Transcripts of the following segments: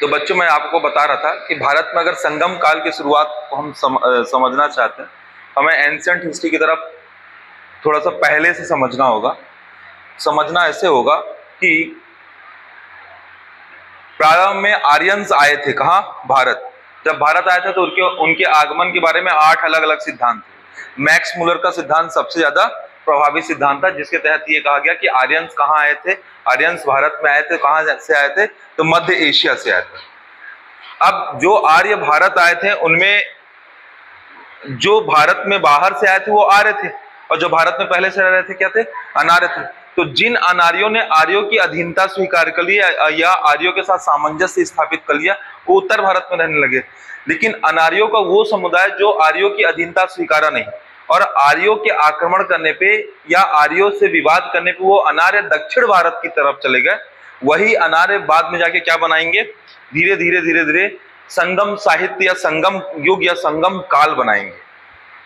तो बच्चों मैं आपको बता रहा था कि भारत में अगर संगम काल की शुरुआत को हम समझना चाहते हैं, हमें एंशिएंट हिस्ट्री की तरफ थोड़ा सा पहले से समझना होगा। समझना ऐसे होगा कि प्रारंभ में आर्यंस आए थे कहाँ? भारत। जब भारत आए थे तो उनके आगमन के बारे में 8 अलग अलग सिद्धांत थे। मैक्स मुलर का सिद्धांत सबसे ज्यादा प्रभावी सिद्धांत था, जिसके तहत ये कहा गया कि आर्यंस कहाँ आए थे? आर्यंस भारत में आए थे। कहाँ से आए थे? तो मध्य एशिया से आए थे। अब जो आर्य भारत आए थे उनमें जो भारत में बाहर से आए थे वो आर्य थे, और जो भारत में पहले से रह रहे थे क्या थे? अनार्य थे। तो जिन अनार्यों ने आर्यों की अधीनता स्वीकार कर लिया या आर्यों के साथ सामंजस्य स्थापित कर लिया, वो उत्तर भारत में रहने लगे। लेकिन अनार्यों का वो समुदाय जो आर्यों की अधीनता स्वीकारा नहीं और आर्यों के आक्रमण करने पे या आर्यों से विवाद करने पे वो अनार्य दक्षिण भारत की तरफ चले गए। वही अनार्य बाद में जाके क्या बनाएंगे? धीरे धीरे धीरे धीरे संगम साहित्य या संगम युग या संगम काल बनाएंगे।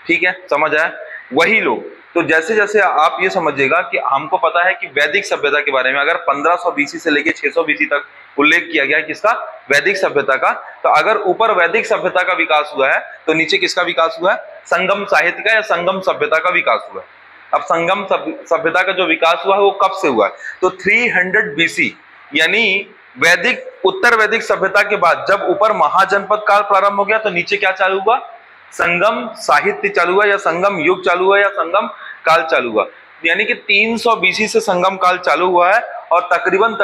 ठीक है, समझ आया? वही लोग। तो जैसे जैसे आप ये समझिएगा कि हमको पता है कि वैदिक सभ्यता के बारे में अगर 1500 बीसी से लेके 600 बीसी तक उल्लेख किया गया है किसका? वैदिक सभ्यता का। तो अगर ऊपर वैदिक सभ्यता का विकास हुआ है तो नीचे किसका विकास हुआ है? संगम साहित्य का या संगम सभ्यता का विकास हुआ है। अब संगम सभ्यता का जो विकास हुआ है वो कब से हुआ है? तो 300 बीसी यानी वैदिक उत्तर वैदिक सभ्यता के बाद जब ऊपर महाजनपद काल प्रारंभ हो गया तो नीचे क्या चालू हुआ? संगम साहित्य चालू हुआ या संगम युग चालू हुआ या संगम काल चालू हुआ। यानी कि 300 बीसी से संगम काल चालू हुआ है और तकरीबन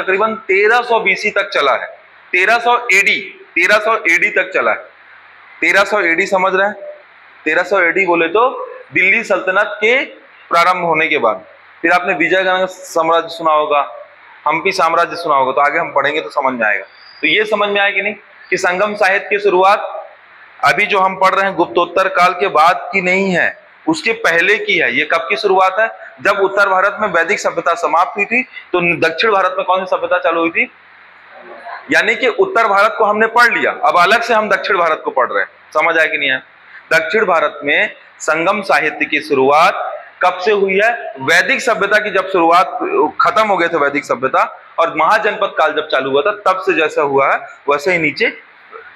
1300 बीसी तक चला है। 1300 एडी तक चला है। 1300 एडी समझ रहे हैं? 1300 एडी बोले तो दिल्ली सल्तनत के प्रारंभ होने के बाद। फिर आपने विजयनगर साम्राज्य सुना होगा, हम्पी साम्राज्य सुना होगा, तो आगे हम पढ़ेंगे तो समझ में आएगा। तो ये समझ में आया कि नहीं कि संगम साहित्य की शुरुआत अभी जो हम पढ़ रहे हैं गुप्तोत्तर काल के बाद की नहीं है, उसके पहले की है। ये कब की शुरुआत है? जब उत्तर भारत में वैदिक सभ्यता समाप्त हुई थी तो दक्षिण भारत में कौन सी सभ्यता चालू हुई थी? यानी कि उत्तर भारत को हमने पढ़ लिया, अब अलग से हम दक्षिण भारत को पढ़ रहे हैं। समझ आया कि नहीं है? दक्षिण भारत में संगम साहित्य की शुरुआत कब से हुई है? वैदिक सभ्यता की जब शुरुआत खत्म हो गए थे वैदिक सभ्यता और महाजनपद काल जब चालू हुआ था तब से जैसा हुआ है वैसे ही नीचे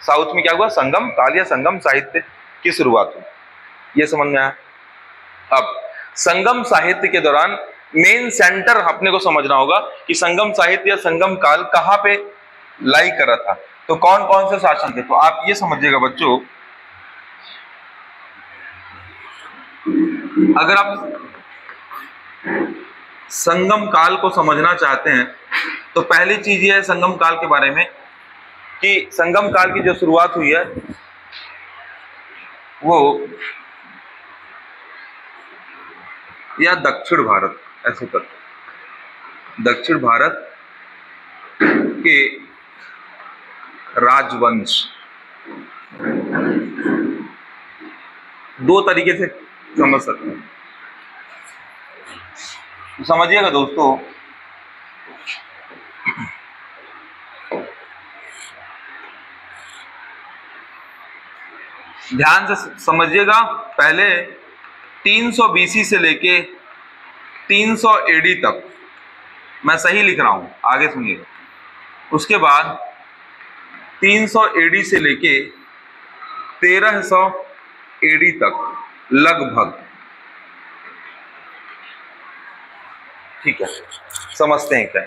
साउथ में क्या हुआ? संगम काल या संगम साहित्य की शुरुआत हुई। ये समझ में आया? अब संगम साहित्य के दौरान मेन सेंटर अपने को समझना होगा कि संगम साहित्य या संगम काल कहां पे लाई कर रहा था, तो कौन कौन से शासन थे। तो आप ये समझिएगा बच्चों, अगर आप संगम काल को समझना चाहते हैं तो पहली चीज ये है संगम काल के बारे में कि संगम काल की जो शुरुआत हुई है वो या दक्षिण भारत, ऐसे करते दक्षिण भारत के राजवंश दो तरीके से समझ सकते हैं। तो समझिएगा दोस्तों, ध्यान से समझिएगा। पहले 300 बीसी से लेके 300 एडी तक, मैं सही लिख रहा हूं, आगे सुनिएगा। उसके बाद 300 एडी से लेके 1300 एडी तक लगभग, ठीक है, समझते हैं क्या।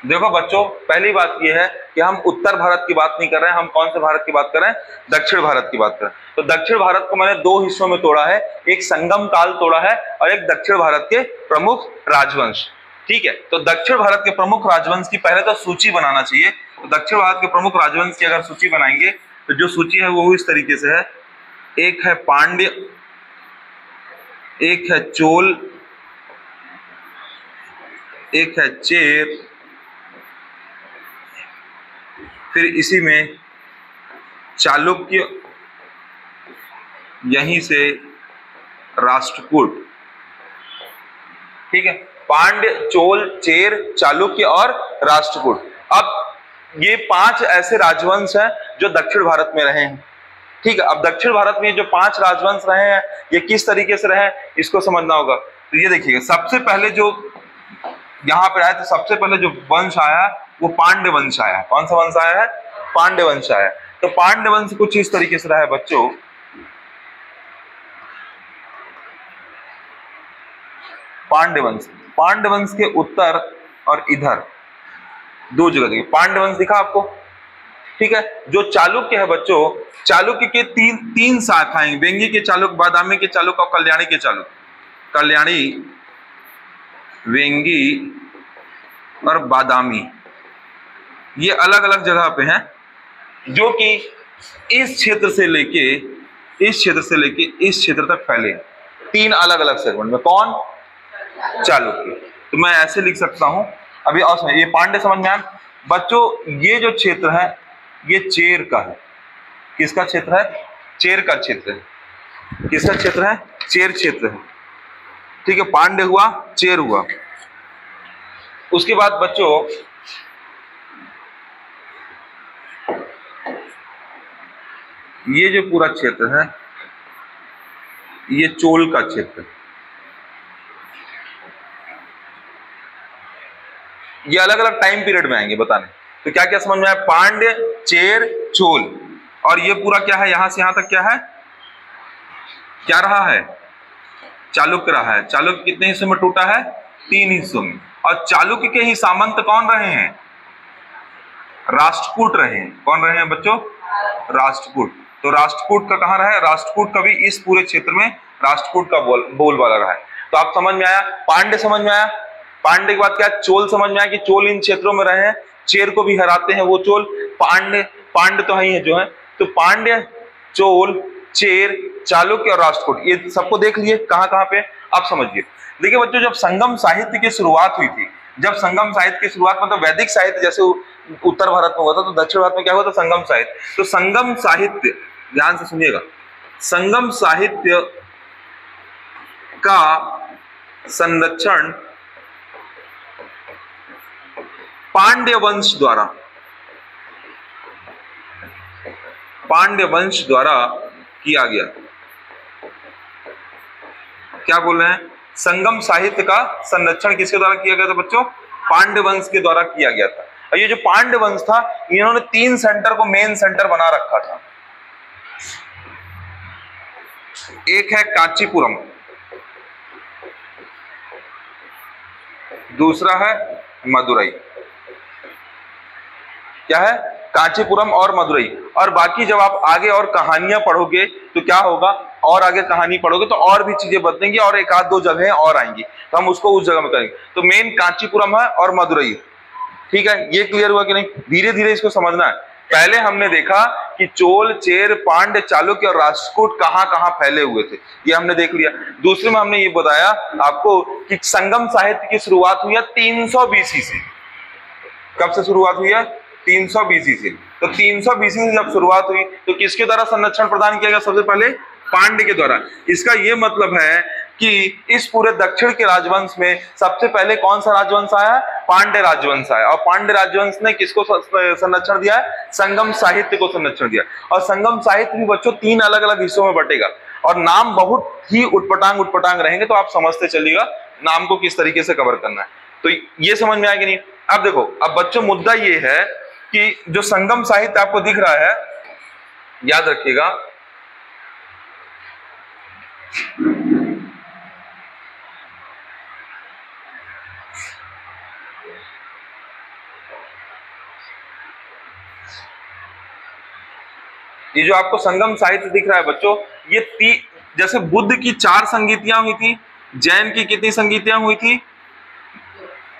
देखो बच्चों, पहली बात यह है कि हम उत्तर भारत की बात नहीं कर रहे हैं, हम कौन से भारत की बात कर रहे हैं? दक्षिण भारत की बात कर रहे हैं। तो दक्षिण भारत को मैंने दो हिस्सों में तोड़ा है, एक संगम काल तोड़ा है और एक दक्षिण भारत के प्रमुख राजवंश। ठीक है, तो दक्षिण भारत के प्रमुख राजवंश की पहले तो सूची बनाना चाहिए। तो दक्षिण भारत के प्रमुख राजवंश की अगर सूची बनाएंगे तो जो सूची है वो इस तरीके से है। एक है पांड्य, एक है चोल, एक है चेर, फिर इसी में चालुक्य, यहीं से राष्ट्रकूट। ठीक है, पांड्य, चोल, चेर, चालुक्य और राष्ट्रकूट। अब ये 5 ऐसे राजवंश हैं जो दक्षिण भारत में रहे हैं। ठीक है, अब दक्षिण भारत में जो 5 राजवंश रहे हैं ये किस तरीके से रहे इसको समझना होगा। तो ये देखिएगा, सबसे पहले जो यहाँ पे आया, तो सबसे पहले जो वंश आया वो पांड्य वंश आया। कौन सा वंश आया है? पांड्य वंश आया। तो पांड्य वंश कुछ इस तरीके से रहा है बच्चों। पांड्य वंश के उत्तर और इधर 2 जगह देखिए पांड्य वंश दिखा आपको। ठीक है, जो चालुक्य है बच्चों, चालुक्य के तीन शाखाएं, वेंगी के चालुक्य, बादामी के चालुक्य और कल्याणी के चालुक्य। कल्याणी, वेंगी और बादामी, ये अलग अलग जगह पे हैं, जो कि इस क्षेत्र से लेके इस क्षेत्र तक फैले हैं, 3 अलग अलग सेगमेंट में। कौन? चालुक्य। तो मैं ऐसे लिख सकता हूं अभी, और ये पांड्य समझ में आया बच्चों। ये जो क्षेत्र है ये चेर का है। किसका क्षेत्र है? चेर का क्षेत्र है। किसका क्षेत्र है? चेर क्षेत्र है। ठीक है, पांड्य हुआ, चेर हुआ। उसके बाद बच्चों ये जो पूरा क्षेत्र है ये चोल का क्षेत्र है। ये अलग अलग टाइम पीरियड में आएंगे बताने। तो क्या क्या समझ में आया? पांड्य, चेर, चोल। और ये पूरा क्या है? यहां से यहां तक क्या है? क्या रहा है? चालुक्य रहा है। चालुक्य कितने हिस्सों में टूटा है? 3 हिस्सों में। और चालुक्य के ही सामंत कौन रहे हैं? राष्ट्रकूट रहे हैं। कौन रहे हैं बच्चों? राष्ट्रकूट। तो राष्ट्रकूट का कहां रहा है? राष्ट्रकूट का भी इस पूरे क्षेत्र में राष्ट्रकूट का बोलबाला रहा है। तो आप समझ में आया, पांड्य समझ में आया। पांड्य के बाद क्या? चोल समझ में आया कि चोल इन क्षेत्रों में रहे हैं, चेर को भी हराते हैं वो चोल। पांड्य तो है ही है जो है। तो पांड्य, चोल, चेर, चालुक्य और राष्ट्रकूट, ये सबको देख लिए कहां कहां पे। आप समझिए, देखिए बच्चों, जब संगम साहित्य की शुरुआत हुई थी, जब संगम साहित्य की शुरुआत में, तो वैदिक साहित्य जैसे उत्तर भारत में हुआ था, तो दक्षिण भारत में क्या हुआ था? संगम साहित्य। तो संगम साहित्य, ध्यान से सुनिएगा, संगम साहित्य का संरक्षण पांड्य वंश द्वारा किया गया। क्या बोल रहे हैं? संगम साहित्य का संरक्षण किसके द्वारा किया गया था बच्चों? पांड्य वंश के द्वारा किया गया था। और ये जो पांड्य वंश था, इन्होंने 3 सेंटर को मेन सेंटर बना रखा था। एक है कांचीपुरम, दूसरा है मदुरई। क्या है? कांचीपुरम और मदुरई। और बाकी जब आप आगे और कहानियां पढ़ोगे तो क्या होगा, और आगे कहानी पढ़ोगे तो और भी चीजें बदलेंगी और 1-2 जगहें और आएंगी, तो हम उसको उस जगह में करेंगे। तो मेन कांचीपुरम है और मदुरई। ठीक है, ये क्लियर हुआ कि नहीं? धीरे धीरे इसको समझना है। पहले हमने देखा कि चोल, चेर, पांड्य, चालुक्य और राष्ट्रकूट कहां कहां फैले हुए थे, ये हमने देख लिया। दूसरे में हमने ये बताया आपको कि संगम साहित्य की शुरुआत हुई है 300 BC से। कब से शुरुआत हुई है? 300 BC से। तो 300 BC से जब शुरुआत हुई तो किसके द्वारा संरक्षण प्रदान किया गया? सबसे पहले पांड्य के द्वारा। इसका यह मतलब है कि इस पूरे दक्षिण के राजवंश में सबसे पहले कौन सा राजवंश आया? पांड्य राजवंश आया। और पांड्य राजवंश ने किसको संरक्षण दिया है? संगम साहित्य को संरक्षण दिया। और संगम साहित्य भी बच्चों 3 अलग अलग हिस्सों में बटेगा और नाम बहुत ही उटपटांग रहेंगे, तो आप समझते चलिएगा नाम को किस तरीके से कवर करना है। तो ये समझ में आया कि नहीं? अब देखो, अब बच्चों मुद्दा ये है कि जो संगम साहित्य आपको दिख रहा है, याद रखिएगा, ये जो आपको संगम साहित्य दिख रहा है बच्चों, ये जैसे बुद्ध की 4 संगीतियां हुई थी, जैन की कितनी संगीतियां हुई थी?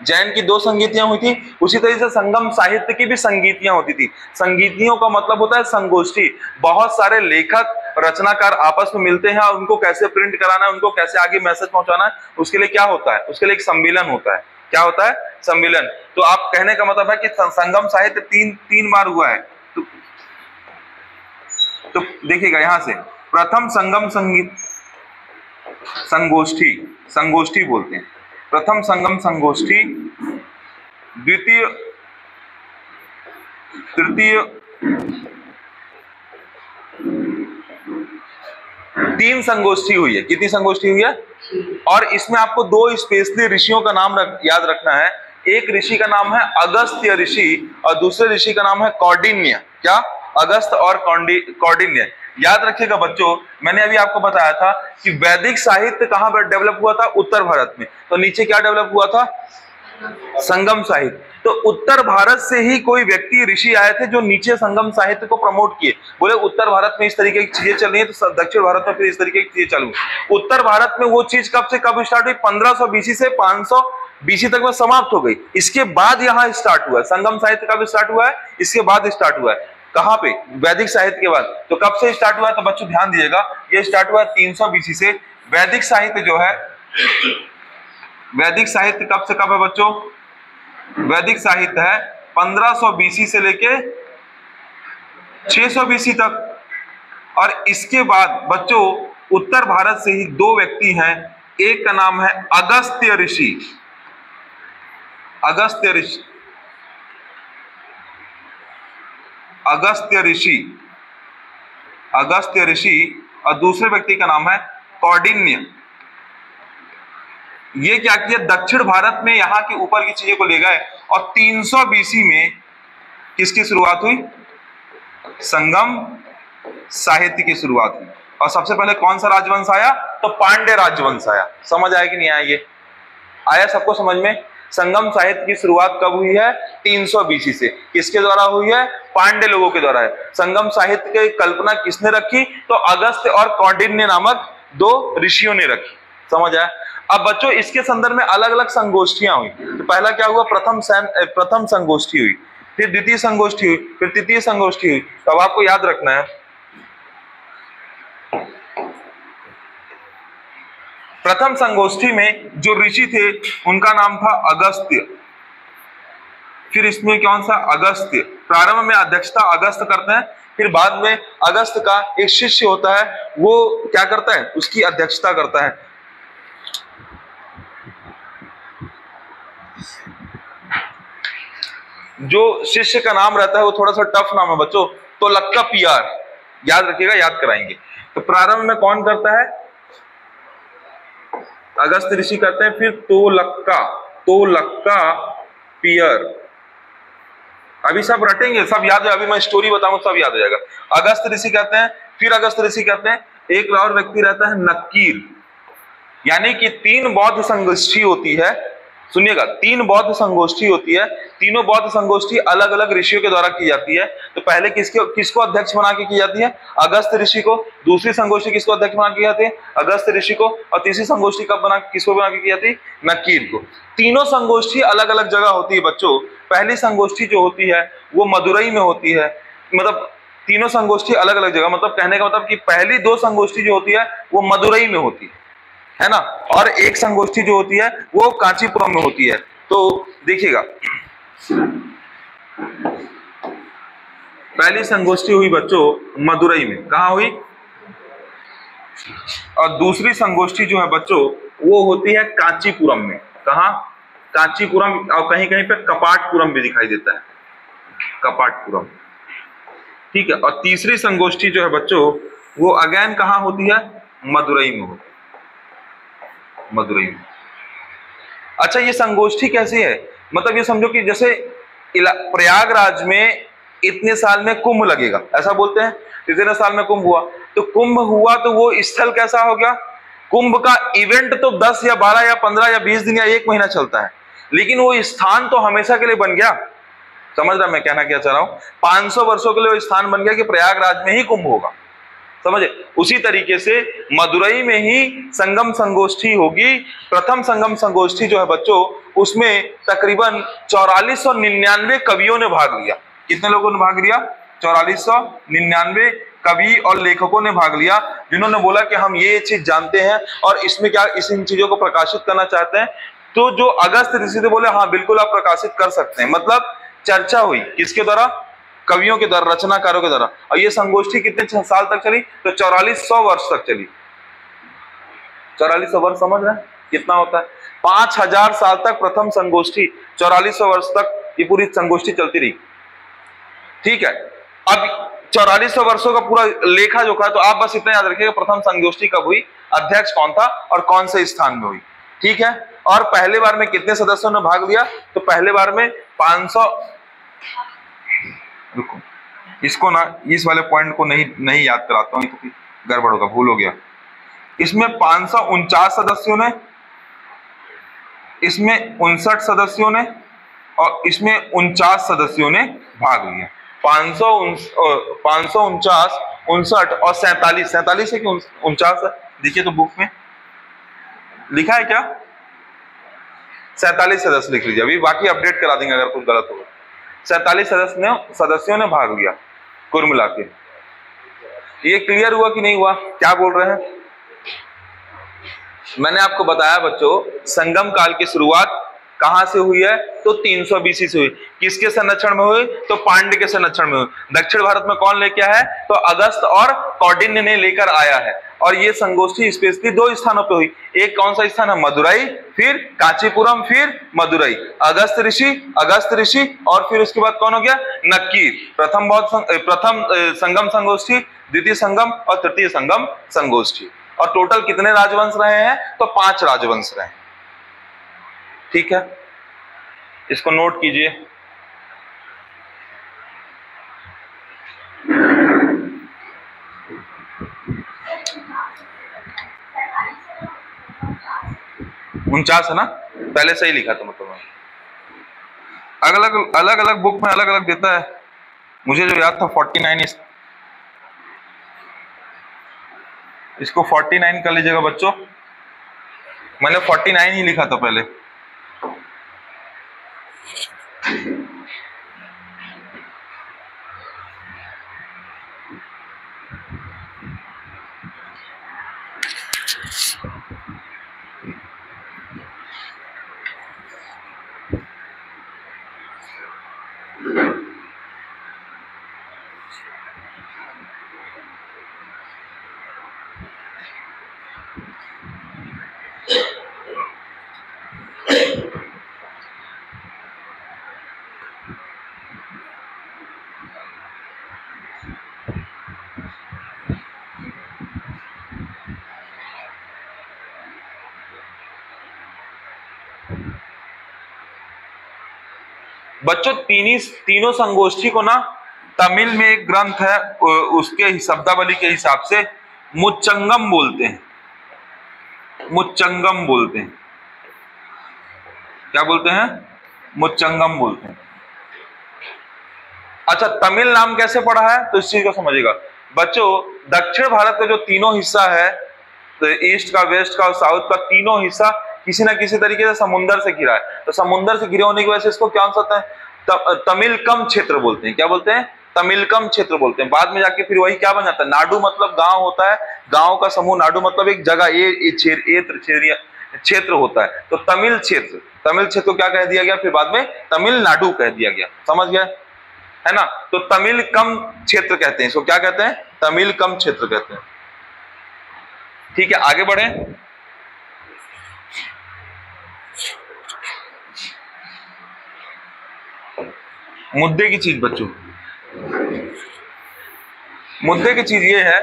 जैन की 2 संगीतियां हुई थी। उसी तरीके से संगम साहित्य की भी संगीतियां होती थी। संगीतियों का मतलब होता है संगोष्ठी। बहुत सारे लेखक, रचनाकार आपस में मिलते हैं और उनको कैसे प्रिंट कराना है, उनको कैसे आगे मैसेज पहुंचाना है, उसके लिए क्या होता है? उसके लिए एक सम्मेलन होता है। क्या होता है? सम्मेलन। तो आप कहने का मतलब है कि संगम साहित्य 3 बार हुआ है। तो देखिएगा यहां से, प्रथम संगम संगीत संगोष्ठी बोलते हैं, प्रथम संगम संगोष्ठी, द्वितीय तृतीय 3 संगोष्ठी हुई है। कितनी संगोष्ठी हुई है? और इसमें आपको 2 स्पेशली ऋषियों का नाम याद रखना है। एक ऋषि का नाम है अगस्त्य ऋषि और दूसरे ऋषि का नाम है कौंडिन्य। क्या? अगस्त और कौंडिन्य। याद रखिएगा बच्चों, मैंने अभी आपको बताया था कि वैदिक साहित्य कहां पर डेवलप हुआ था? उत्तर भारत में। तो नीचे क्या डेवलप हुआ था? संगम साहित्य। तो उत्तर भारत से ही कोई व्यक्ति ऋषि आए थे जो नीचे संगम साहित्य को प्रमोट किए। बोले उत्तर भारत में इस तरीके की चीजें चल रही है तो दक्षिण भारत में फिर इस तरीके की चीजें चालू। उत्तर भारत में वो चीज कब से कब स्टार्ट हुई? 1500 बीसी से 500 बीसी तक में समाप्त हो गई। इसके बाद यहाँ स्टार्ट हुआ है संगम साहित्य। कब स्टार्ट हुआ है? इसके बाद स्टार्ट हुआ है। कहां पे? वैदिक साहित्य के बाद। तो कब से स्टार्ट हुआ है? तो बच्चों ध्यान दीजिएगा, ये स्टार्ट हुआ 300 बीसी से। वैदिक साहित्य जो है, वैदिक साहित्य कब से कब है बच्चों? वैदिक साहित्य है 1500 बीसी से लेके 600 बीसी तक। और इसके बाद बच्चों उत्तर भारत से ही 2 व्यक्ति हैं। एक का नाम है अगस्त्य ऋषि, अगस्त्य ऋषि, अगस्त्य ऋषि, अगस्त्य ऋषि और दूसरे व्यक्ति का नाम है कौंडिन्य। ये क्या किया? दक्षिण भारत में यहाँ के ऊपर की चीजें को ले गए और 300 बीसी में किसकी शुरुआत हुई? संगम साहित्य की शुरुआत हुई। और सबसे पहले कौन सा राजवंश आया? तो पांड्य राजवंश आया। समझ आया कि नहीं आया? ये आया सबको समझ में? संगम साहित्य की शुरुआत कब हुई है? 300 बीसी से। किसके द्वारा हुई है? पांड्य लोगों के द्वारा है। संगम साहित्य की कल्पना किसने रखी? तो अगस्त्य और कौंडिन्य नामक 2 ऋषियों ने रखी। समझ आया? अब बच्चों इसके संदर्भ में अलग अलग संगोष्ठियां हुई। तो पहला क्या हुआ? प्रथम संगोष्ठी हुई, फिर द्वितीय संगोष्ठी हुई, फिर तृतीय संगोष्ठी हुई। तो अब आपको याद रखना है, प्रथम संगोष्ठी में जो ऋषि थे उनका नाम था अगस्त्य। फिर इसमें कौन सा? अगस्त्य। प्रारंभ में अध्यक्षता अगस्त करते हैं, फिर बाद में अगस्त का एक शिष्य होता है, वो क्या करता है? उसकी अध्यक्षता करता है। जो शिष्य का नाम रहता है वो थोड़ा सा टफ नाम है बच्चों, तो लक्का पियार। याद रखिएगा, याद कराएंगे। तो प्रारंभ में कौन करता है? अगस्त ऋषि करते हैं, फिर तो लक्का पियर। अभी सब रटेंगे, सब याद है। अभी मैं स्टोरी बताऊं सब याद हो जाएगा। अगस्त ऋषि कहते हैं, फिर अगस्त ऋषि कहते हैं। एक और व्यक्ति रहता है नक्कीर। यानी कि 3 बौद्ध संगोष्ठी होती है। सुनिएगा, 3 बौद्ध संगोष्ठी होती है। तीनों बौद्ध संगोष्ठी अलग अलग ऋषियों के द्वारा की जाती है। तो पहले किसको अध्यक्ष बना के की जाती है? अगस्त ऋषि को। दूसरी संगोष्ठी किसको अध्यक्ष बना के की जाती है? अगस्त ऋषि को। और तीसरी संगोष्ठी किसको बना के की जाती है? नक्कीर को। तीनों संगोष्ठी अलग अलग जगह होती है बच्चों। पहली संगोष्ठी जो होती है वो मदुरई में होती है। मतलब तीनों संगोष्ठी अलग अलग जगह, मतलब कहने का मतलब कि पहली 2 संगोष्ठी जो होती है वो मदुरई में होती है ना, और एक संगोष्ठी जो होती है वो कांचीपुरम में होती है। तो देखिएगा, पहली संगोष्ठी हुई बच्चों मदुरई में। कहां हुई? और दूसरी संगोष्ठी जो है बच्चों वो होती है कांचीपुरम में। कहां? कांचीपुरम। और कहीं कहीं पे कपाटपुरम भी दिखाई देता है, कपाटपुरम। ठीक है। और तीसरी संगोष्ठी जो है बच्चों वो अगेन कहां होती है? मदुरई में होती है, मदुरई में। अच्छा, ये संगोष्ठी कैसी है? मतलब ये समझो कि जैसे प्रयागराज में इतने साल में कुंभ लगेगा, ऐसा बोलते हैं। इतने साल में कुंभ हुआ, तो कुंभ हुआ तो वो स्थल कैसा हो गया? कुंभ का इवेंट तो 10 या 12 या 15 या 20 दिन या 1 महीना चलता है, लेकिन वो स्थान तो हमेशा के लिए बन गया। समझ रहा मैं कहना क्या चाह रहा हूं? 500 वर्षों के लिए वो स्थान बन गया कि प्रयागराज में ही कुंभ होगा। समझे? उसी तरीके से मदुरई में ही संगम संगोष्ठी होगी। प्रथम संगम संगोष्ठी जो है बच्चों उसमें तकरीबन 4499 कवियों ने भाग लिया। कितने लोगों ने भाग लिया? 4499 कवि और लेखकों ने भाग लिया, जिन्होंने बोला कि हम ये चीज जानते हैं और इसमें क्या इन चीजों को प्रकाशित करना चाहते हैं। तो जो अगस्त ऋषि थे बोले हाँ बिल्कुल आप प्रकाशित कर सकते हैं। मतलब चर्चा हुई किसके द्वारा? कवियों के द्वारा, रचनाकारों के द्वारा। और ये संगोष्ठी कितने साल तक चली? तो 4400 वर्ष तक चली। 4400 वर्ष समझ रहे हैं कितना होता है? 5000 साल तक प्रथम संगोष्ठी, 4400 वर्ष तक ये पूरी संगोष्ठी चलती रही। ठीक है, अब 4400 वर्षों का पूरा लेखा जोखा है, तो आप बस इतना याद रखिएगा प्रथम संगोष्ठी कब हुई, अध्यक्ष कौन था और कौन से स्थान में हुई। ठीक है, और पहले बार में कितने सदस्यों ने भाग लिया, तो पहले बार में 500, रुको इसको ना, इस वाले पॉइंट को नहीं याद कराता हूं तो गड़बड़ होगा, भूल हो गया। इसमें 549 सदस्यों ने, इसमें 59 सदस्यों ने और इसमें 49 सदस्यों ने भाग लिया। 549, 59 और 47 है कि 49 है, देखिए तो बुक में लिखा है क्या, 47 सदस्य लिख लीजिए, अभी बाकी अपडेट करा देंगे अगर कुछ गलत होगा। 47 सदस्यों ने भाग लिया कुल मिला के। ये क्लियर हुआ कि नहीं हुआ, क्या बोल रहे हैं? मैंने आपको बताया बच्चों, संगम काल की शुरुआत कहां से हुई है, तो 300 BC से हुई। किसके संरक्षण में हुई, तो पांड्य के संरक्षण में हुई। दक्षिण भारत में कौन लेके आया है, तो अगस्त और कौंडिन्य ने लेकर आया है। और ये संगोष्ठी स्पेशली 2 स्थानों पे हुई, एक कौन सा स्थान है, मदुरई, फिर कांचीपुरम, फिर मदुरई। अगस्त ऋषि और फिर उसके बाद कौन हो गया, नक्कीर। प्रथम संगम संगोष्ठी, द्वितीय संगम और तृतीय संगम संगोष्ठी। और टोटल कितने राजवंश रहे हैं, तो 5 राजवंश रहे हैं। ठीक है, इसको नोट कीजिए। उनचास है ना, पहले सही लिखा था, मतलब अलग अलग बुक में अलग अलग देता है, मुझे जो याद था 49, इसको 49 कर लीजिएगा बच्चों, मैंने 49 ही लिखा था पहले। बच्चों तीनों संगोष्ठी को ना तमिल में एक ग्रंथ है, उसके शब्दावली के हिसाब से मुच्चंगम बोलते हैं। मुच्चंगम बोलते हैं, क्या बोलते हैं, मुच्चंगम बोलते हैं। अच्छा, तमिल नाम कैसे पड़ा है, तो इस चीज को समझिएगा बच्चों। दक्षिण भारत का जो तीनों हिस्सा है, तो ईस्ट का, वेस्ट का और साउथ का, तीनों हिस्सा किसी ना किसी तरीके से समुद्र से घिरा है। तो समुद्र से घिरे होने की वजह से इसको क्या होता है, तमिलकम क्षेत्र बोलते हैं। क्या बोलते हैं, तमिलकम क्षेत्र बोलते हैं। बाद में जाके फिर वही क्या बन जाता है, नाडु मतलब गांव होता है, गांव का समूह, नाडु मतलब एक जगह, क्षेत्र होता है। तो तमिल क्षेत्र को क्या कह दिया गया, फिर बाद में तमिलनाडु कह दिया गया। समझ गए, है ना। तो तमिलकम क्षेत्र कहते हैं इसको, क्या कहते हैं, तमिलकम क्षेत्र कहते हैं। ठीक है, आगे बढ़े। मुद्दे की चीज बच्चों, मुद्दे की चीज ये है,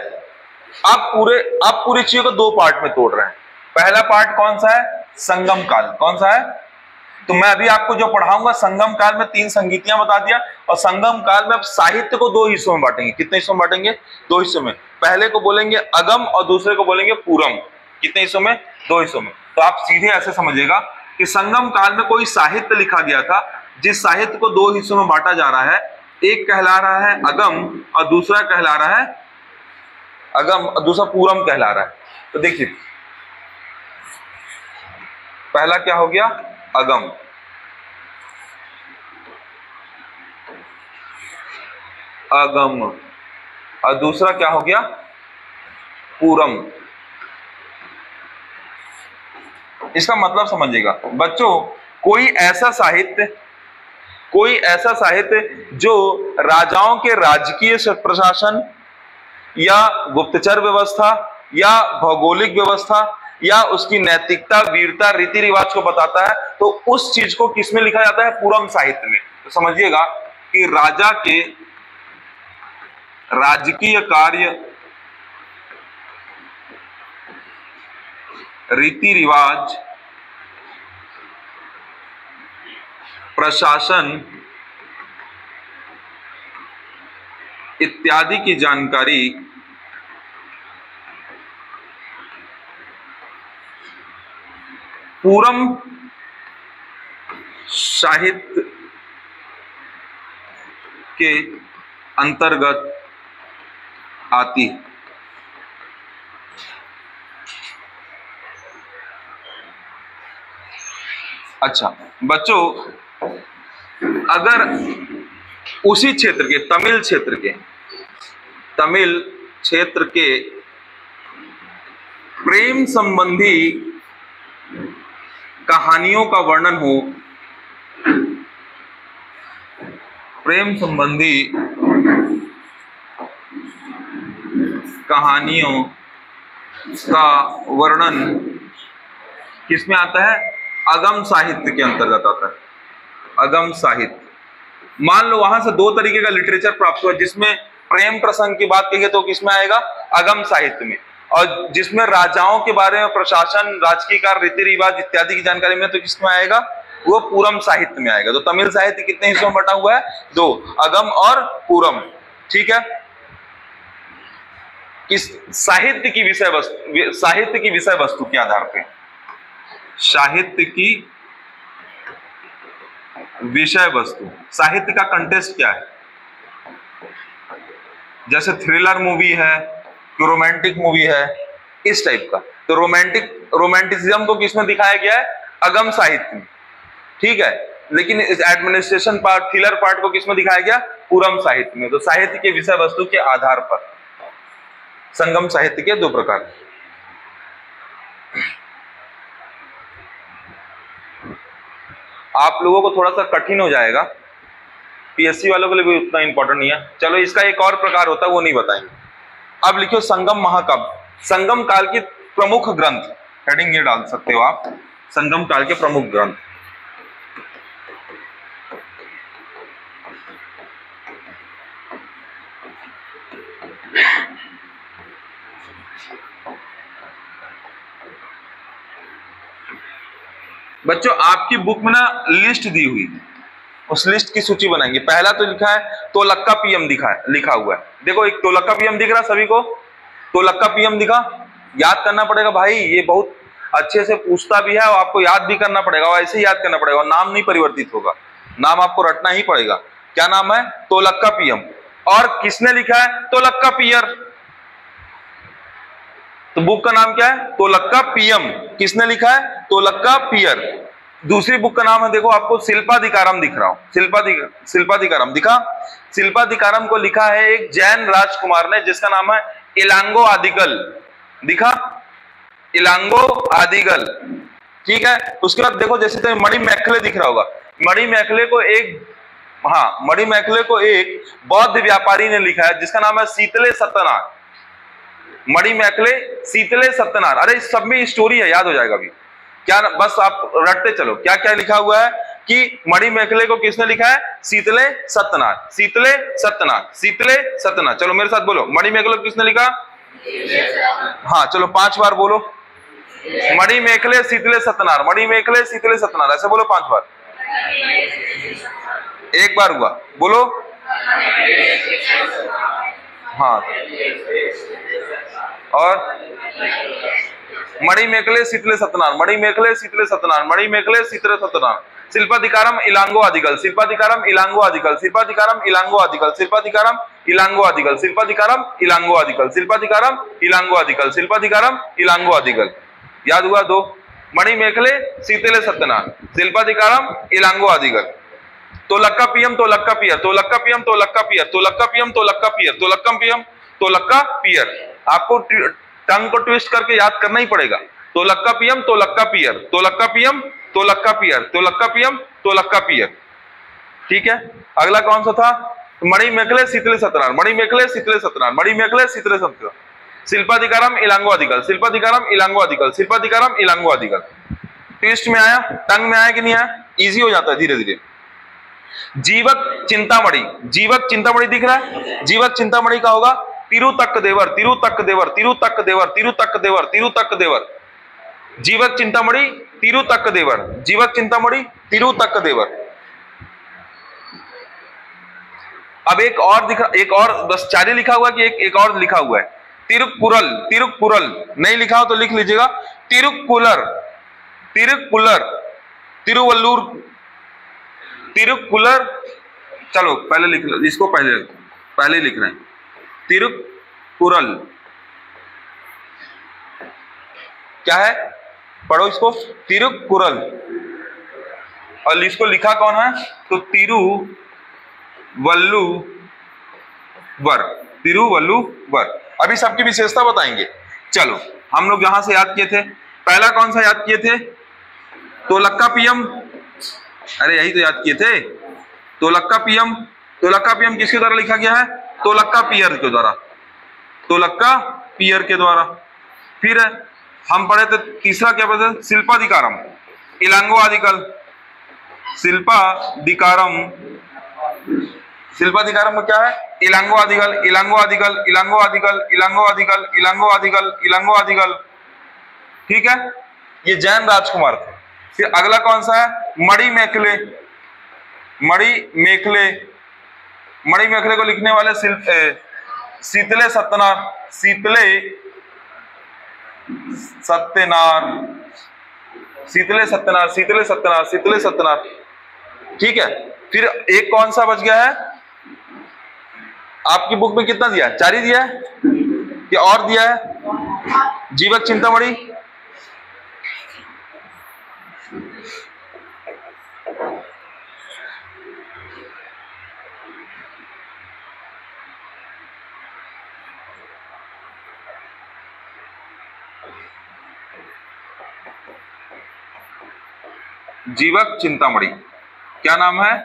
आप पूरी चीजों को 2 पार्ट में तोड़ रहे हैं। पहला पार्ट कौन सा है, संगम काल। कौन सा है, तो मैं अभी आपको जो पढ़ाऊंगा, संगम काल में 3 संगीतियां बता दिया, और संगम काल में अब साहित्य को 2 हिस्सों में बांटेंगे। कितने हिस्सों में बांटेंगे, 2 हिस्सों में। पहले को बोलेंगे अगम और दूसरे को बोलेंगे पूरम। कितने हिस्सों में, 2 हिस्सों में। तो आप सीधे ऐसे समझिएगा कि संगम काल में कोई साहित्य लिखा गया था, जिस साहित्य को 2 हिस्सों में बांटा जा रहा है। एक कहला रहा है अगम और दूसरा कहला रहा है अगम और दूसरा पूरम कहला रहा है। तो देखिए, पहला क्या हो गया, अगम, और दूसरा क्या हो गया, पूरम। इसका मतलब समझिएगा बच्चों, कोई ऐसा साहित्य जो राजाओं के राजकीय प्रशासन या गुप्तचर व्यवस्था या भौगोलिक व्यवस्था या उसकी नैतिकता, वीरता, रीति रिवाज को बताता है, तो उस चीज को किसमें लिखा जाता है, पूरम साहित्य में। तो समझिएगा कि राजकीय कार्य, रीति रिवाज, प्रशासन इत्यादि की जानकारी पूरम साहित्य के अंतर्गत आती है। अच्छा बच्चों, अगर उसी क्षेत्र के तमिल क्षेत्र के प्रेम संबंधी कहानियों का वर्णन हो, प्रेम संबंधी कहानियों का वर्णन किसमें आता है? अगम साहित्य के अंतर्गत आता है। अगम साहित्य, मान लो वहां से दो तरीके का लिटरेचर प्राप्त हुआ, जिसमें प्रेम प्रसंग की बात कही तो किसमें आएगा? अगम साहित्य में। और जिसमें राजाओं के बारे में, प्रशासन, राजकीय कार्य, रीति रिवाज इत्यादि की जानकारी में, तो किसमें आएगा? वो पूरम साहित्य में आएगा। तो तमिल साहित्य कितने हिस्सों में बटा हुआ है? दो, अगम और पूरम। ठीक है, इस साहित्य की विषय वस्तु के आधार पे, साहित्य की विषय वस्तु, साहित्य का कंटेस्ट क्या है? जैसे थ्रिलर मूवी है, रोमांटिक मूवी है, इस टाइप का। तो रोमांटिसिज्म को किसमें दिखाया गया है? अगम साहित्य में। ठीक है, लेकिन इस एडमिनिस्ट्रेशन पार्ट, थ्रिलर पार्ट को किसमें दिखाया गया? पूरम साहित्य में। तो साहित्य के विषय वस्तु के आधार पर संगम साहित्य के दो प्रकार। आप लोगों को थोड़ा सा कठिन हो जाएगा, पीएससी वालों के लिए भी उतना इंपॉर्टेंट नहीं है। चलो, इसका एक और प्रकार होता है, वो नहीं बताएंगे। अब लिखो संगम महाकाव्य, संगम काल के प्रमुख ग्रंथ। हेडिंग ये डाल सकते हो आप, संगम काल के प्रमुख ग्रंथ। बच्चों, आपकी बुक में ना लिस्ट दी हुई, उस लिस्ट की सूची बनाएंगे। पहला तो लिखा है तोलक्का पीएम लिखा हुआ है। देखो, एक तोलक्का पीएम दिख रहा सभी को? तोलक्का पीएम दिखा? याद करना पड़ेगा भाई, ये बहुत अच्छे से पूछता भी है और आपको याद भी करना पड़ेगा, और ऐसे ही याद करना पड़ेगा। और नाम नहीं परिवर्तित होगा, नाम आपको रटना ही पड़ेगा। क्या नाम है? तोलक्का पीएम। और किसने लिखा है? तोलक्का पियर। तो बुक का नाम क्या है? तोलक्का पीएम। किसने लिखा है? तोलक्का पियर। दूसरी बुक का नाम है, देखो आपको शिल्पाधिकारम दिख रहा हो, शिल्पाधिकारम दिखा? शिल्पाधिकारम को लिखा है एक जैन राजकुमार ने, जिसका नाम है इलांगो आदिगल। दिखा? इलांगो आदिगल। ठीक है, उसके बाद देखो, जैसे तो मणिमेखले दिख रहा होगा। मणिमेखले को एक बौद्ध व्यापारी ने लिखा है, जिसका नाम है शीतले सत्यनारायण। मणिमेखले, शीतले सत्यनारायण। अरे इस सब में स्टोरी है, याद हो जाएगा अभी। क्या, बस आप रटते चलो। क्या क्या लिखा हुआ है कि मणिमेखले को किसने लिखा है? शीतले सत्यनारायण, शीतले सत्यनारायण, शीतले सत्यनारायण। चलो मेरे साथ बोलो, मणिमेखले को किसने लिखा? हाँ चलो 5 बार बोलो, मणिमेखले शीतले सत्यनारायण, मणिमेखले शीतले सत्यनारायण। ऐसे बोलो 5 बार। एक बार हुआ, बोलो। हाँ, और मणिमेखले शीतले सत्यनारायण, मणिमेखले शीतले सत्यनारायण, मणिमेखले शीतले सत्यनारायण। शिल्पाधिकारम इलांगो आदिगल, शिल्पाधिकारम इलांगो आदिगल, शिल्पाधिकारम इलांगो आदिगल, शिल्पाधिकारम इलांगो आदिगल, शिल्पाधिकारम इलांगो आदिगल, शिल्पाधिकारम इलांगो आदिगल, शिल्पाधिकारम इलांगो आदिगल। याद हुआ 2? मणिमेखले शीतले सत्यनारायण, शिल्पाधिकारम इलांगो आदिगल। तोलक्का पीएम, तोलक्का पियर, तोलक्का पीएम, तोलक्का पियर, तोलक्का पीएम, तोलक्का पियर, तोलक्कम पीएम, तोलक्का पियर। आपको टंग को ट्विस्ट करके याद करना ही पड़ेगा। तोलक्का पीएम, तोलक्का पियर, तोलक्का पीएम, तोलक्का पियर, तोलक्का पीएम, तोलक्का पियर। ठीक है, अगला कौन सा था? मणिमेखले शीतले सत्यनारायण, मणिमेखले शीतले सत्यनारायण, मणिमेखले शीतले सत्यनारायण। शिल्पाधिकारम इलांगो आदिगल, शिल्पाधिकारम इलांगो आदिगल, शिल्पाधिकारम इलांगो आदिगल। ट्विस्ट में आया, टंग में आया कि नहीं आया? इजी हो जाता है धीरे धीरे। जीवक चिंतामणि, जीवक चिंतामणि दिख रहा है, जीवक चिंतामणि का होगा तिरुतक्क देवर, तिरुतक्क देवर, तिरुतक्क देवर, तिरुतक्क देवर, तिरुतक्क देवर। जीवक चिंतामणि तिरुतक्क देवर, जीवक चिंतामणि तिरुतक्क देवर। अब एक और बस 4 ही लिखा हुआ कि एक और लिखा हुआ है, तिरुक्कुरल, तिरुक्कुरल नहीं लिखा हो तो लिख लीजिएगा, तिरुक्कुलर, तिरुक्कुलर, तिरुवल्लूर, तिरुक्कुलर। चलो पहले लिख लो इसको, पहले लिख रहे हैं, तिरुक्कुरल क्या है, पढ़ो इसको, तिरुक्कुरल। और इसको लिखा कौन है, तो तिरुवल्लुवर, तिरुवल्लुवर। अभी सबकी विशेषता बताएंगे। चलो हम लोग यहां से याद किए थे, पहला कौन सा याद किए थे, तोलक्कापियम, अरे यही तो याद किए थे, तोलक्कापियम। तोलक्कापियम किसके द्वारा लिखा गया है, तोलक्कापियर के द्वारा, तोलक्कापियर के द्वारा। फिर हम पढ़े थे तीसरा क्या पढ़े, शिल्पाधिकारम, इलांगो आदिकल, शिल्पाधिकारम, शिल्पाधिकारम में क्या है, इलांगो आदिगल, इलांगो आदिगल, इलांगो आदिगल, इलांगो आदिगल, इलांगो आदिगल, इलांगो आदिगल। ठीक है, ये जैन राजकुमार थे। फिर अगला कौन सा है, मणि मेखले, मणि मेखले, मणि मेखले को लिखने वाले शीतले सत्यनार, शीतले सत्यनार, शीतले सत्यनार, शीतले सत्यनार, शीतले सत्यनार। ठीक है, फिर एक कौन सा बच गया है, आपकी बुक में कितना दिया है, 4 ही दिया है या और दिया है, जीवक चिंतामणि, जीवक चिंतामणि, क्या नाम है,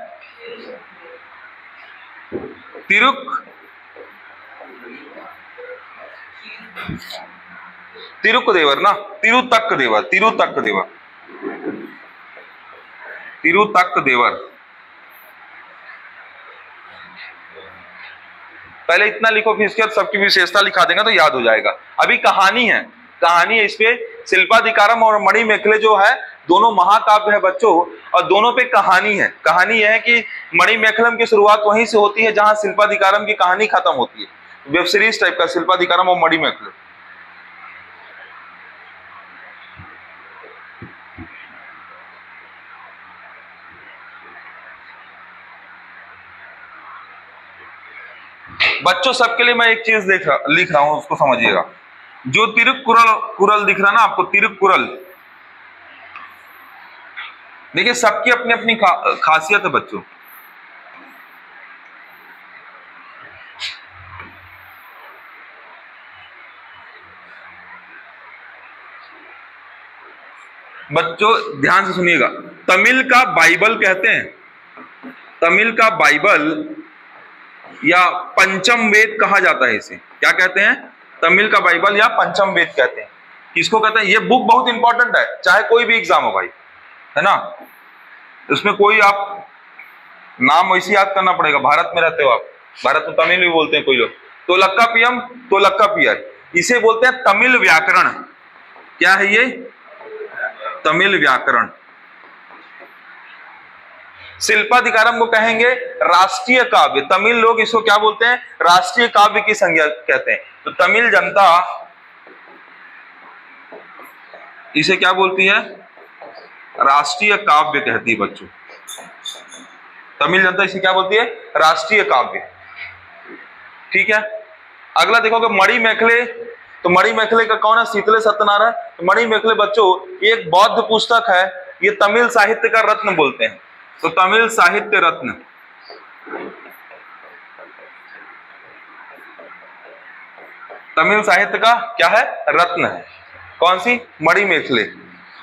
तिरुक देवर ना, तिरुतक्क देवर, तिरुतक्क देवर, तिरुतक्क देवर। पहले इतना लिखो, फिर इसके बाद सबकी विशेषता लिखा देंगे तो याद हो जाएगा। अभी कहानी है, कहानी है इस पे, शिल्पाधिकारम और मणि मेखले जो है दोनों महाकाव्य है बच्चों, और दोनों पे कहानी है। कहानी यह है कि मणि मेखलम की शुरुआत वहीं से होती है जहां शिल्पाधिकारम की कहानी खत्म होती है, वेब सीरीज टाइप का, शिल्पाधिकारम और मणि मेखले। बच्चों सबके लिए मैं एक चीज लिख रहा हूं, उसको समझिएगा। जो तिरुक्कुरल दिख रहा ना आपको, तिरुक्कुरल, देखिए सबकी अपनी अपनी खासियत है बच्चों। बच्चों ध्यान से सुनिएगा, तमिल का बाइबल कहते हैं, तमिल का बाइबल या पंचम वेद कहा जाता है। इसे क्या कहते हैं, तमिल का बाइबल या पंचम वेद कहते हैं। किसको कहते हैं, ये बुक बहुत इंपॉर्टेंट है, चाहे कोई भी एग्जाम हो भाई, है ना, उसमें कोई आप नाम वैसे याद करना पड़ेगा। भारत में रहते हो आप, भारत में तमिल भी बोलते हैं कोई लोग, तोलक्कापियम, तोलक्कापियर, इसे बोलते हैं तमिल व्याकरण। क्या है ये, तमिल व्याकरण। शिल्पाधिकारम को कहेंगे राष्ट्रीय काव्य, तमिल लोग इसको क्या बोलते हैं, राष्ट्रीय काव्य की संज्ञा कहते हैं। तो तमिल जनता इसे क्या बोलती है, राष्ट्रीय काव्य कहती है बच्चों। तमिल जनता इसे क्या बोलती है, राष्ट्रीय काव्य। ठीक है, अगला देखोगे मणि मेखले, तो मणि मेखले का कौन है, शीतले सत्यनार है। तो मणि मेखले बच्चों एक बौद्ध पुस्तक है, ये तमिल साहित्य का रत्न बोलते हैं। तो तमिल साहित्य रत्न, तमिल साहित्य का क्या है, रत्न है। कौन सी, मणि मेखले।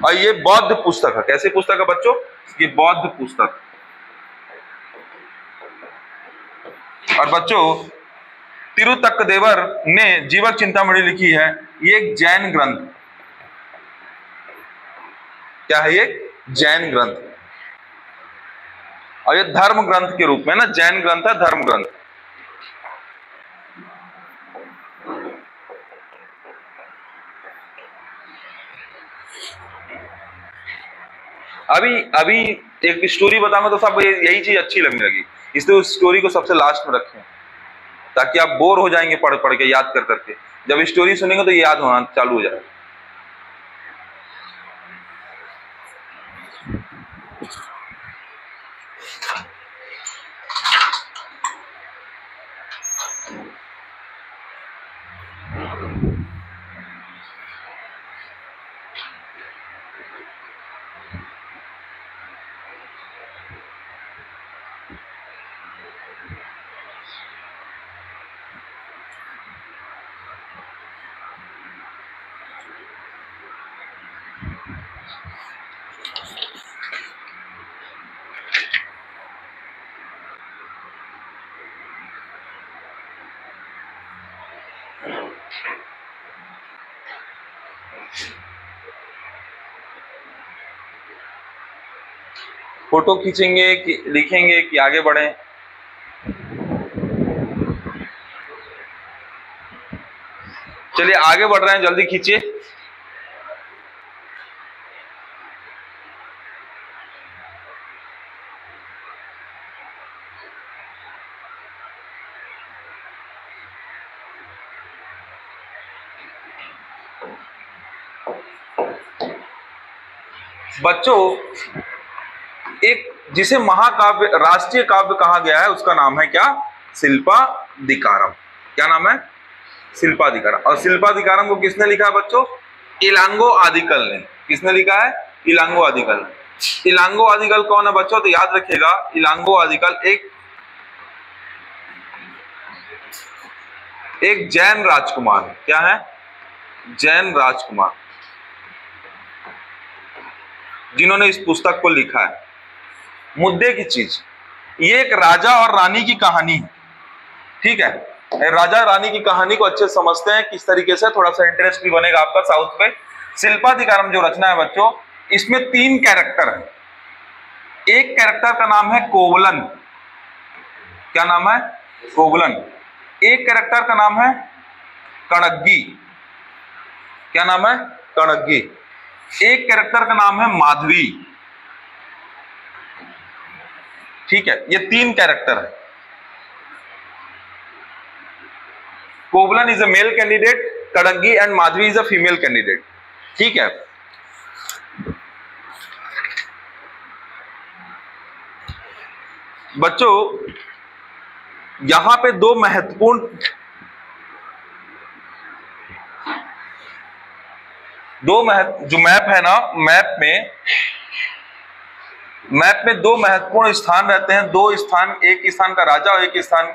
और ये बौद्ध पुस्तक है। कैसी पुस्तक है बच्चों, ये बौद्ध पुस्तक। और बच्चों तिरुतक्क देवर ने जीवक चिंतामणि लिखी है, ये एक जैन ग्रंथ। क्या है ये, जैन ग्रंथ। और ये धर्म ग्रंथ के रूप में ना, जैन ग्रंथ है धर्म ग्रंथ। अभी अभी एक स्टोरी बताऊंगा तो सब यही चीज अच्छी लगने लगी, इसलिए उस स्टोरी को सबसे लास्ट में रखें ताकि आप बोर हो जाएंगे पढ़ पढ़ के, याद कर करके। जब स्टोरी सुनेंगे तो ये याद होना चालू हो जाएगा। फोटो खींचेंगे कि लिखेंगे कि आगे बढ़ें? चलिए आगे बढ़ रहे हैं, जल्दी खींचिए। बच्चों, एक जिसे महाकाव्य, राष्ट्रीय काव्य कहा गया है, उसका नाम है क्या? शिल्पाधिकारम। क्या नाम है? शिल्पाधिकारम। और शिल्पाधिकारम को किसने लिखा है बच्चों? इलांगो आदिकल ने। किसने लिखा है? इलांगो आदिकल ने। इलांगो आदिकल कौन है बच्चों? तो याद रखिएगा, इलांगो आदिकल एक जैन राजकुमार है। क्या है? जैन राजकुमार, जिन्होंने इस पुस्तक को लिखा है। मुद्दे की चीज, ये एक राजा और रानी की कहानी है, ठीक है? राजा रानी की कहानी को अच्छे समझते हैं किस तरीके से, थोड़ा सा इंटरेस्ट भी बनेगा आपका साउथ पे। शिल्पाधिकारम जो रचना है बच्चों, इसमें 3 कैरेक्टर है। एक कैरेक्टर का नाम है कोवलन। क्या नाम है? कोवलन। एक कैरेक्टर का नाम है कणग्गी। क्या नाम है? कणग्गी। एक कैरेक्टर का नाम है माधवी। ठीक है, ये 3 कैरेक्टर है। Kovalan is a male candidate, Kannagi and Madhavi is a female candidate. ठीक है, बच्चों यहां पे 2 महत्वपूर्ण जो मैप है ना, मैप में 2 महत्वपूर्ण स्थान रहते हैं। 2 स्थान, एक स्थान का राजा और एक स्थान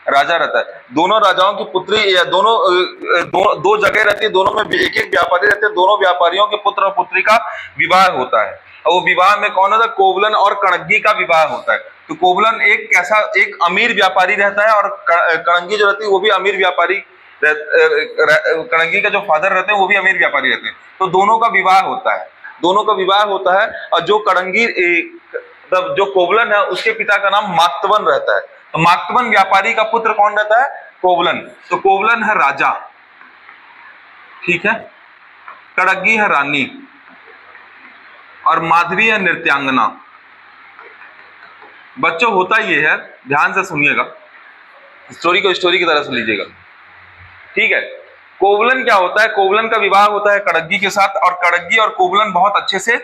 राजा रहता है। दोनों राजाओं की पुत्री, या दोनों दो जगह रहती है, दोनों में एक एक व्यापारी रहते हैं। दोनों व्यापारियों के पुत्र और पुत्री का विवाह होता है, और वो विवाह में कौन होता है? कोवलन और कणग्गी का विवाह होता है। तो कोवलन एक अमीर व्यापारी रहता है, और कणग्गी जो रहती है वो भी अमीर व्यापारी, कणग्गी का जो फादर रहते हैं वो भी अमीर व्यापारी रहते हैं। तो दोनों का विवाह होता है, और जो कणग्गी, जो कोवलन है, उसके पिता का नाम माक्तवन रहता है। तो माक्तवन व्यापारी का पुत्र कौन रहता है? कोवलन। तो कोवलन है राजा, ठीक है? कणग्गी है रानी, और माधवी है नृत्यांगना। बच्चों होता ये है, ध्यान से सुनिएगा, स्टोरी को स्टोरी की तरह से लीजिएगा, ठीक है? कोवलन क्या होता है? कोवलन का विवाह होता है कणग्गी के साथ, और कणग्गी और कोवलन बहुत अच्छे से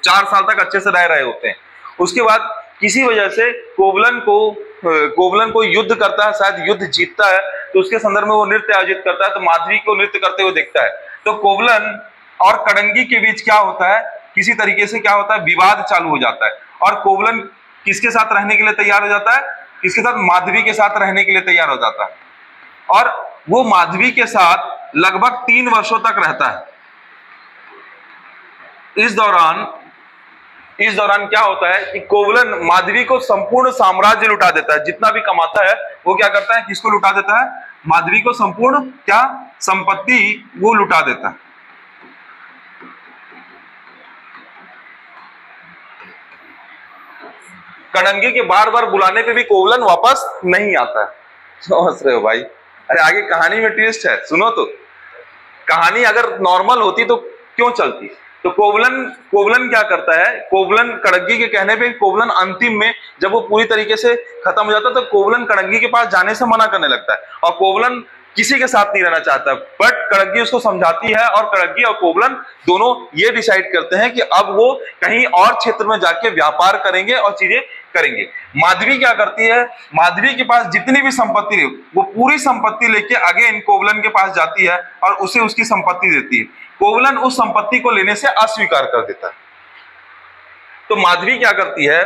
4 साल तक अच्छे से रह रहे होते हैं। उसके बाद किसी वजह से कोवलन को युद्ध करता है, शायद युद्ध जीतता है, तो उसके संदर्भ में वो नृत्य आयोजित करता है, तो माधवी को नृत्य करते हुए देखता है। तो कोवलन और कणग्गी के बीच क्या होता है? किसी तरीके से क्या होता है? विवाद चालू हो जाता है, और कोवलन किसके साथ रहने के लिए तैयार हो जाता है? किसके साथ? माधवी के साथ रहने के लिए तैयार हो जाता है, और वो माधवी के साथ लगभग 3 वर्षों तक रहता है। इस दौरान क्या होता है कि कोवलन माधवी को संपूर्ण साम्राज्य लुटा देता है। जितना भी कमाता है वो क्या करता है? किसको लुटा देता है? माधवी को संपूर्ण क्या संपत्ति वो लुटा देता है। कड़ंगी के बार बार बुलाने पे भी कोवलन वापस नहीं आता है। समझ रहे हो भाई? अरे आगे कहानी में ट्विस्ट है, सुनो तो। कहानी अगर नॉर्मल होती तो क्यों चलती? तो कोवलन क्या करता है, कोवलन कड़ंगी के कहने पे कोवलन अंतिम में जब वो पूरी तरीके से खत्म हो जाता है तो कोवलन कड़ंगी के पास जाने से मना करने लगता है और कोवलन किसी के साथ नहीं रहना चाहता। बट कड़ंगी उसको समझाती है और कड़ंगी और कोवलन दोनों ये डिसाइड करते हैं कि अब वो कहीं और क्षेत्र में जाके व्यापार करेंगे और चीजें करेंगे। माधवी क्या करती है, माधवी के पास जितनी भी संपत्ति है वो पूरी संपत्ति लेके अगेन कोवलन के पास जाती है और उसे उसकी संपत्ति देती है। कोवलन उस संपत्ति को लेने से अस्वीकार कर देता है। तो माधवी क्या करती है,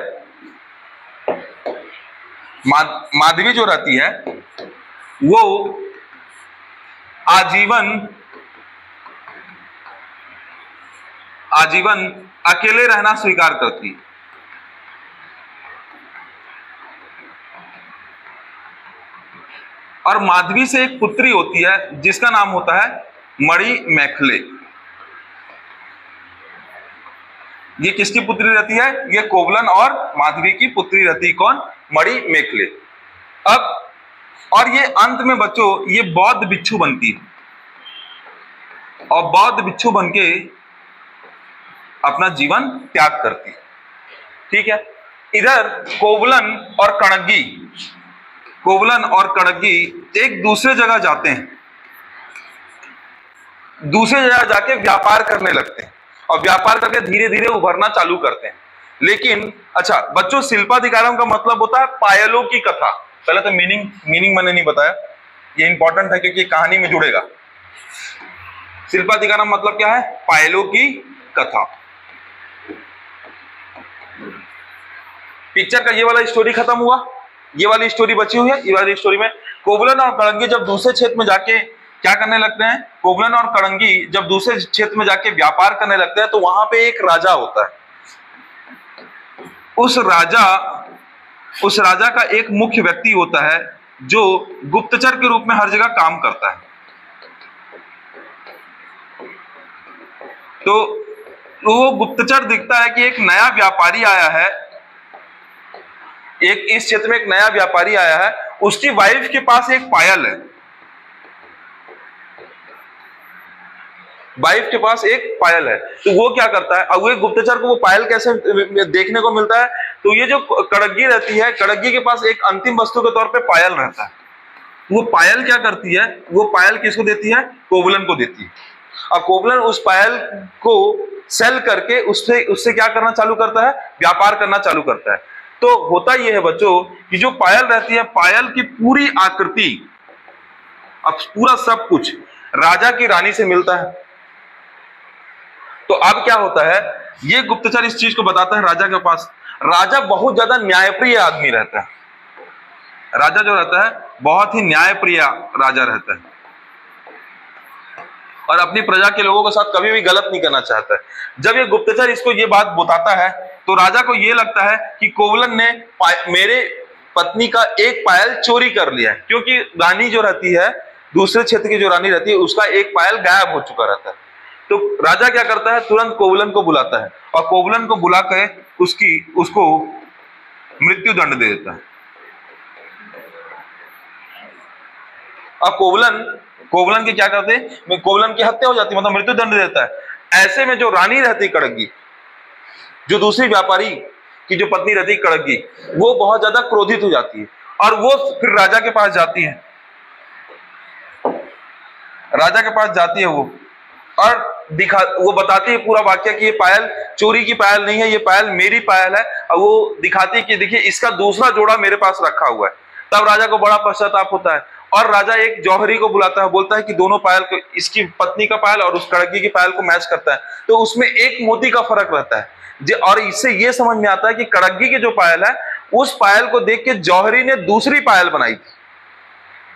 माधवी जो रहती है वो आजीवन अकेले रहना स्वीकार करती है। और माधवी से एक पुत्री होती है जिसका नाम होता है मणिमेखले। ये किसकी पुत्री रहती है? ये कोवलन और माधवी की पुत्री रहती है। कौन? मणिमेखले। अब और ये अंत में बच्चों ये बौद्ध भिक्षु बनती है और बौद्ध भिक्षु बनके अपना जीवन त्याग करती है। ठीक है। इधर कोवलन और कड़ंगी एक दूसरे जगह जाते हैं, दूसरे जगह जाके व्यापार करने लगते हैं और व्यापार करके धीरे धीरे उभरना चालू करते हैं। लेकिन अच्छा बच्चों, शिल्पाधिकारम का मतलब होता है पायलों की कथा। पहले तो मीनिंग मैंने नहीं बताया, ये इंपॉर्टेंट है क्योंकि कहानी में जुड़ेगा। शिल्पाधिकारम मतलब क्या है? पायलों की कथा। पिक्चर का ये वाला स्टोरी खत्म हुआ, ये वाली स्टोरी बची हुई है। ये वाली स्टोरी में कोवलन और कड़ंगी जब दूसरे क्षेत्र में जाके क्या करने लगते हैं, कोवलन और कड़ंगी जब दूसरे क्षेत्र में जाके व्यापार करने लगते हैं तो वहां पे एक राजा होता है। उस राजा का एक मुख्य व्यक्ति होता है जो गुप्तचर के रूप में हर जगह काम करता है। तो वो गुप्तचर दिखता है कि एक नया व्यापारी आया है, इस क्षेत्र में एक नया व्यापारी आया है, उसकी वाइफ के पास एक पायल है, वाइफ के पास एक पायल है। तो वो क्या करता है, अब वो गुप्तचर को वो पायल कैसे देखने को मिलता है? तो ये जो कड़ंगी रहती है, कड़ंगी के पास एक अंतिम वस्तु के तौर पे पायल रहता है। वो पायल क्या करती है, वो पायल किसको देती है? कोवलन को देती है। और कोवलन उस पायल को सेल करके उससे क्या करना चालू करता है? व्यापार करना चालू करता है। तो होता यह है बच्चों कि जो पायल रहती है, पायल की पूरी आकृति, अब पूरा सब कुछ राजा की रानी से मिलता है। तो अब क्या होता है, ये गुप्तचर इस चीज को बताता है राजा के पास। राजा बहुत ज्यादा न्यायप्रिय आदमी रहता है। राजा जो रहता है बहुत ही न्यायप्रिय राजा रहता है और अपनी प्रजा के लोगों के साथ कभी भी गलत नहीं करना चाहता है। जब ये गुप्तचर इसको ये बात बताता है तो राजा को ये लगता है कि कोवलन ने मेरे पत्नी का एक पायल चोरी कर लिया है, क्योंकि रानी जो रहती है, दूसरे क्षेत्र की जो रानी रहती है, उसका एक पायल गायब हो चुका रहता है। तो राजा क्या करता है, तुरंत कोवलन को बुलाता है और कोवलन को बुला कर उसको मृत्यु दंड दे देता है। अब कोवलन की क्या करते हैं, कोवलन की हत्या हो जाती है, मतलब मृत्यु दंड देता है। ऐसे में जो रानी रहती कड़ंगी, जो दूसरी व्यापारी की जो पत्नी रहती कड़ंगी, वो बहुत ज्यादा क्रोधित हो जाती है और वो फिर राजा के पास जाती है। राजा के पास जाती है वो और वो बताती है पूरा वाक्य कि ये पायल चोरी की पायल नहीं है, ये पायल मेरी पायल है। और वो दिखाती है कि देखिए इसका दूसरा जोड़ा मेरे पास रखा हुआ है। तब राजा को बड़ा पश्चाताप होता है और राजा एक जौहरी को बुलाता है, बोलता है कि दोनों पायल को, इसकी पत्नी का पायल और उस कड़ंगी की पायल को मैच करता है। तो उसमें एक मोती का फर्क रहता है और इससे ये समझ में आता है कि कड़ंगी की जो पायल है, उस पायल को देख के जौहरी ने दूसरी पायल बनाई थी।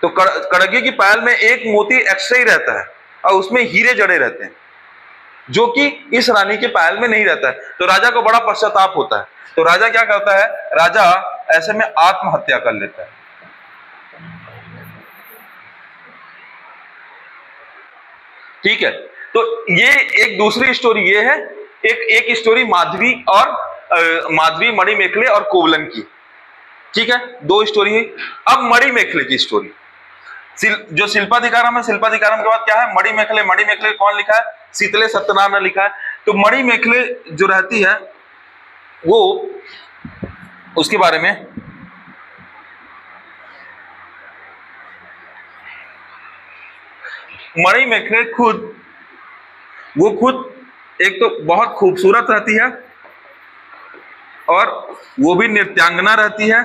तो कड़ंगी की पायल में एक मोती एक्स्ट्रा ही रहता है और उसमें हीरे जड़े रहते हैं, जो कि इस रानी के पायल में नहीं रहता है। तो राजा को बड़ा पश्चाताप होता है। तो राजा क्या करता है, राजा ऐसे में आत्महत्या कर लेता है। ठीक है। तो ये एक दूसरी स्टोरी ये है, एक स्टोरी माधवी और माधवी मणिमेखले और कोवलन की। ठीक है, दो स्टोरी है। अब मणिमेखले की स्टोरी, जो शिल्पाधिकारम है, शिल्पाधिकारम के बाद क्या है, मणिमेखले। मणिमेखले कौन लिखा है, शीतले सत्यनारायण ने लिखा है। तो मणिमेखले जो रहती है वो, उसके बारे में मणिमेखले वो खुद एक तो बहुत खूबसूरत रहती है और वो भी नृत्यांगना रहती है,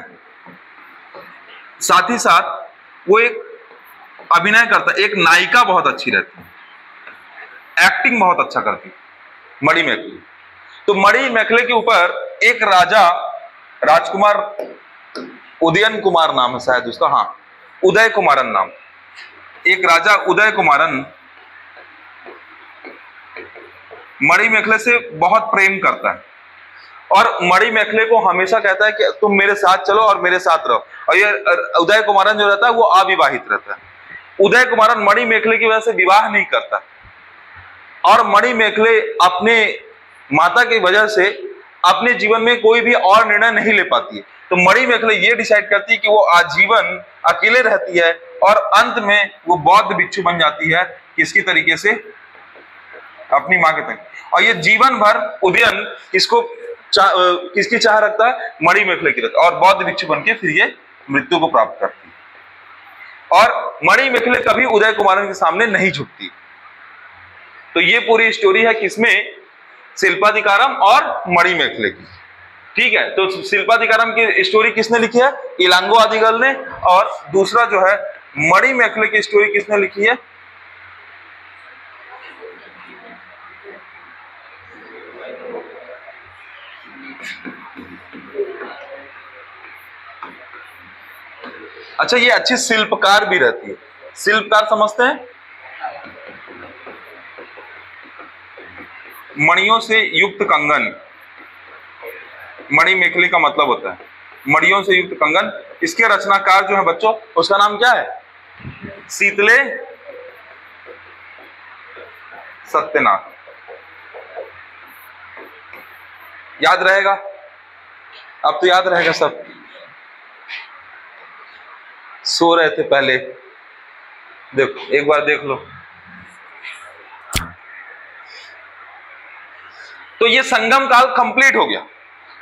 साथ ही साथ वो एक अभिनय करता है, एक नायिका बहुत अच्छी रहती है, एक्टिंग बहुत अच्छा करती है मणिमेखले। तो मणिमेखले के ऊपर एक राजा, राजकुमार उदयन कुमार नाम है शायद उसका, हाँ उदय कुमारन नाम, एक राजा उदय कुमारन मणिमेखले से बहुत प्रेम करता है और मणिमेखले को हमेशा कहता है कि तुम मेरे साथ चलो और मेरे साथ रहो। और ये उदय कुमारन जो रहता है वो अविवाहित रहता है। उदय कुमारन मणिमेखले की वजह से विवाह नहीं करता और मणिमेखले अपने माता की वजह से अपने जीवन में कोई भी और निर्णय नहीं ले पाती है। तो मणिमेखले ये डिसाइड करती है कि वो आजीवन अकेले रहती है और अंत में वो बौद्ध भिक्षु बन जाती है। किसकी तरीके से, अपनी मां के तरीके। और ये जीवन भर उदयन किसकी चाह रखता है, मणिमेखले की रखता है और बौद्ध भिक्षु बन के फिर ये मृत्यु को प्राप्त करती है। और मणिमेखले कभी उदय कुमारन के सामने नहीं झुकती। तो ये पूरी स्टोरी है किसमें, शिल्पाधिकारम और मणिमेखले की। ठीक है, तो शिल्पाधिकारम की स्टोरी किसने लिखी है, इलांगो आदिगल ने, और दूसरा जो है मणिमेखले की स्टोरी किसने लिखी है, अच्छा ये अच्छी शिल्पकार भी रहती है। शिल्पकार समझते हैं, मणियों से युक्त कंगन, मणिमेखले का मतलब होता है मणियों से युक्त कंगन। इसके रचनाकार जो है बच्चों, उसका नाम क्या है, शीतले सत्यनाथ। याद रहेगा, अब तो याद रहेगा सब, सो रहे थे पहले, देखो एक बार देख लो। तो ये संगम काल कंप्लीट हो गया।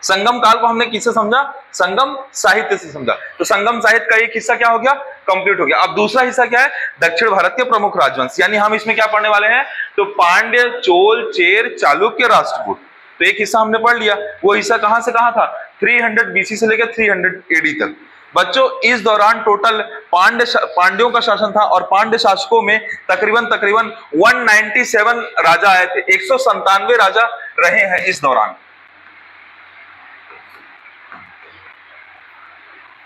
संगम काल को हमने किससे समझा, संगम साहित्य से समझा। तो संगम साहित्य का एक हिस्सा क्या हो गया, कंप्लीट हो गया। अब दूसरा हिस्सा क्या है, दक्षिण भारत के प्रमुख राजवंश, यानी हम इसमें क्या पढ़ने वाले हैं, तो पांड्य, चोल, चेर, चालुक्य, राष्ट्रकूट। तो एक हिस्सा हमने पढ़ लिया। वो हिस्सा कहां से कहां था, 300 बीसी से लेकर 300 एडी तक। बच्चों इस दौरान टोटल पांड्यों का शासन था और पांड्य शासकों में तकरीबन 197 राजा आए थे। 197 राजा रहे हैं इस दौरान,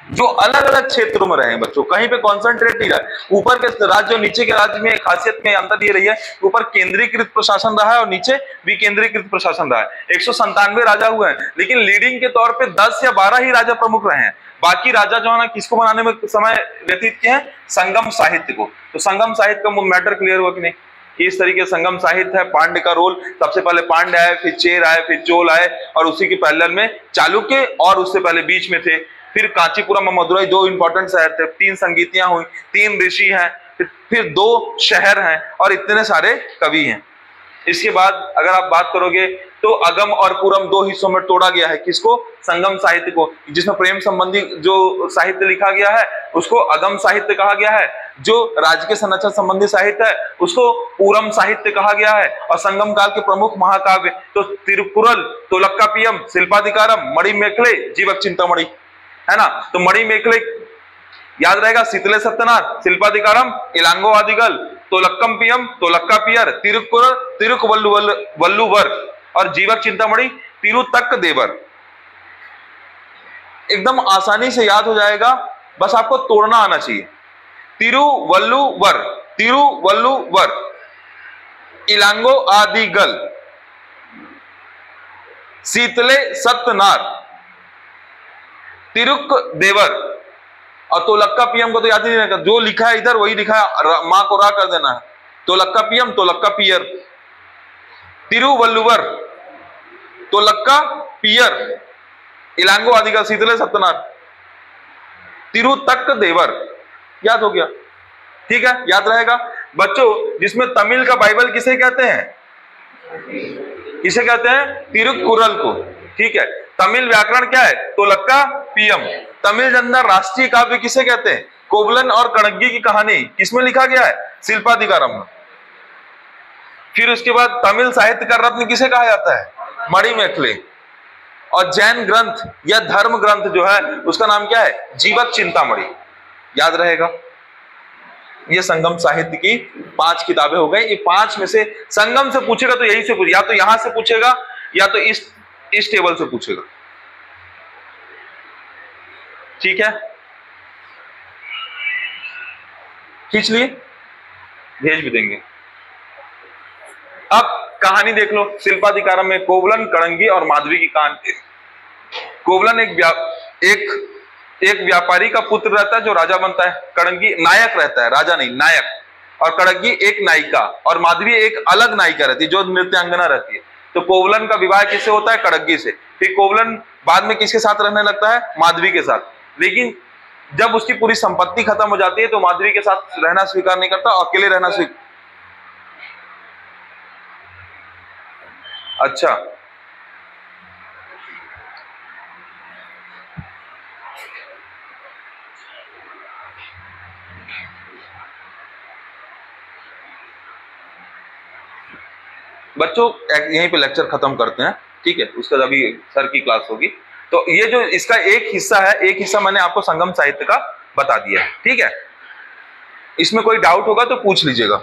जो अलग अलग क्षेत्रों में रहे हैं बच्चों, कहीं पे कॉन्सेंट्रेट नहीं रहा। ऊपर के राज्य और नीचे के राज्य में खासियत में अंतर ये रही है, ऊपर केंद्रीकृत प्रशासन रहा है और नीचे विकेंद्रीकृत प्रशासन रहा है। 197 राजा हुए हैं, लेकिन लीडिंग के तौर पे 10 या 12 ही राजा प्रमुख रहे हैं। बाकी राजा जो है ना, किसको बनाने में समय व्यतीत किए हैं, संगम साहित्य को। तो संगम साहित्य का मैटर क्लियर हुआ कि नहीं, इस तरीके संगम साहित्य है। पांड्य का रोल, सबसे पहले पांड्य आए, फिर चेर आए, फिर चोल आए, और उसी के पैरेलल में चालुक्य, और उससे पहले बीच में थे फिर कांचीपुरम और मदुरई, दो इंपॉर्टेंट शहर थे। 3 संगीतियां हुई, 3 ऋषि हैं, फिर 2 शहर हैं और इतने सारे कवि हैं। इसके बाद अगर आप बात करोगे तो अगम और पूरम 2 हिस्सों में तोड़ा गया है। किसको, संगम साहित्य को, जिसमें प्रेम संबंधी जो साहित्य लिखा गया है उसको अगम साहित्य कहा गया है। जो राजकीय संरचना संबंधी साहित्य है उसको पूरम साहित्य कहा गया है। और संगम काल के प्रमुख महाकाव्य तो तिरुकुरल, तोलक्कापियम, शिल्पाधिकारम, मणिमेखले, जीवक चिंतामणि, है ना। तो मणिमेखले याद रहेगा, शीतले सत्यनाथ, शिल्पाधिकारम, इलांगो आदिगल, तोलक्कमपियम, तोलक्कापियर, तिरुकुवल्लुवर और जीवक चिंतामणि, तिरुतक्क देवर। एकदम आसानी से याद हो जाएगा, बस आपको तोड़ना आना चाहिए। तिरुवल्लुवर, तिरुवल्लुवर, इलांगो आदिगल, शीतले सत्यनाथ, तिरुक देवर और तोलक्कापियम को तो याद ही नहीं रहेगा, जो लिखा है इधर वही लिखा है, मां को रा कर देना है। तोलक्कापियम, तोलक्कापियर, तिरुवल्लुवर, तोलक्का पियर, इलांगो आदिका शीतले सत्यनाथ, तिरुतक्क देवर, याद हो गया, ठीक है, याद रहेगा बच्चों। जिसमें तमिल का बाइबल किसे कहते हैं, किसे कहते हैं, तिरुकुरल को, ठीक है। तमिल व्याकरण क्या है, तोलक्का पियम। तमिल जन्ना राष्ट्रीय काव्य किसे कहते हैं, कोवलन और कणग्गी की कहानी किसमें लिखा गया है, शिल्पाधिकारम में। फिर उसके बाद तमिल साहित्य का रत्न किसे कहा जाता है, मणिमेखले। और जैन ग्रंथ या धर्म ग्रंथ जो है उसका नाम क्या है, जीवक चिंतामणि, याद रहेगा। ये संगम साहित्य की 5 किताबें हो गई। ये 5 में से संगम से पूछेगा तो यही से पूछेगा, या तो यहां से पूछेगा या तो इस टेबल से पूछेगा, ठीक है। खींच लिए, भेज भी देंगे। अब कहानी देख लो, शिल्पाधिकारम में कोवलन, कणंगी और माधवी की कहानी। कोवलन एक व्यापारी का पुत्र रहता है जो राजा बनता है, कणंगी नायक रहता है, राजा नहीं नायक, और कणंगी एक नायिका, और माधवी एक अलग नायिका रहती है जो नृत्यांगना रहती है। तो कोवलन का विवाह किससे होता है, कणंगी से। फिर कोवलन बाद में किसके साथ रहने लगता है, माधवी के साथ। लेकिन जब उसकी पूरी संपत्ति खत्म हो जाती है तो माधवी के साथ रहना स्वीकार नहीं करता, अकेले रहना स्वीकार। अच्छा, बच्चों यहीं पे लेक्चर खत्म करते हैं, ठीक है। उसके बाद अभी सर की क्लास होगी। तो ये जो इसका एक हिस्सा है, एक हिस्सा मैंने आपको संगम साहित्य का बता दिया है, ठीक है। इसमें कोई डाउट होगा तो पूछ लीजिएगा।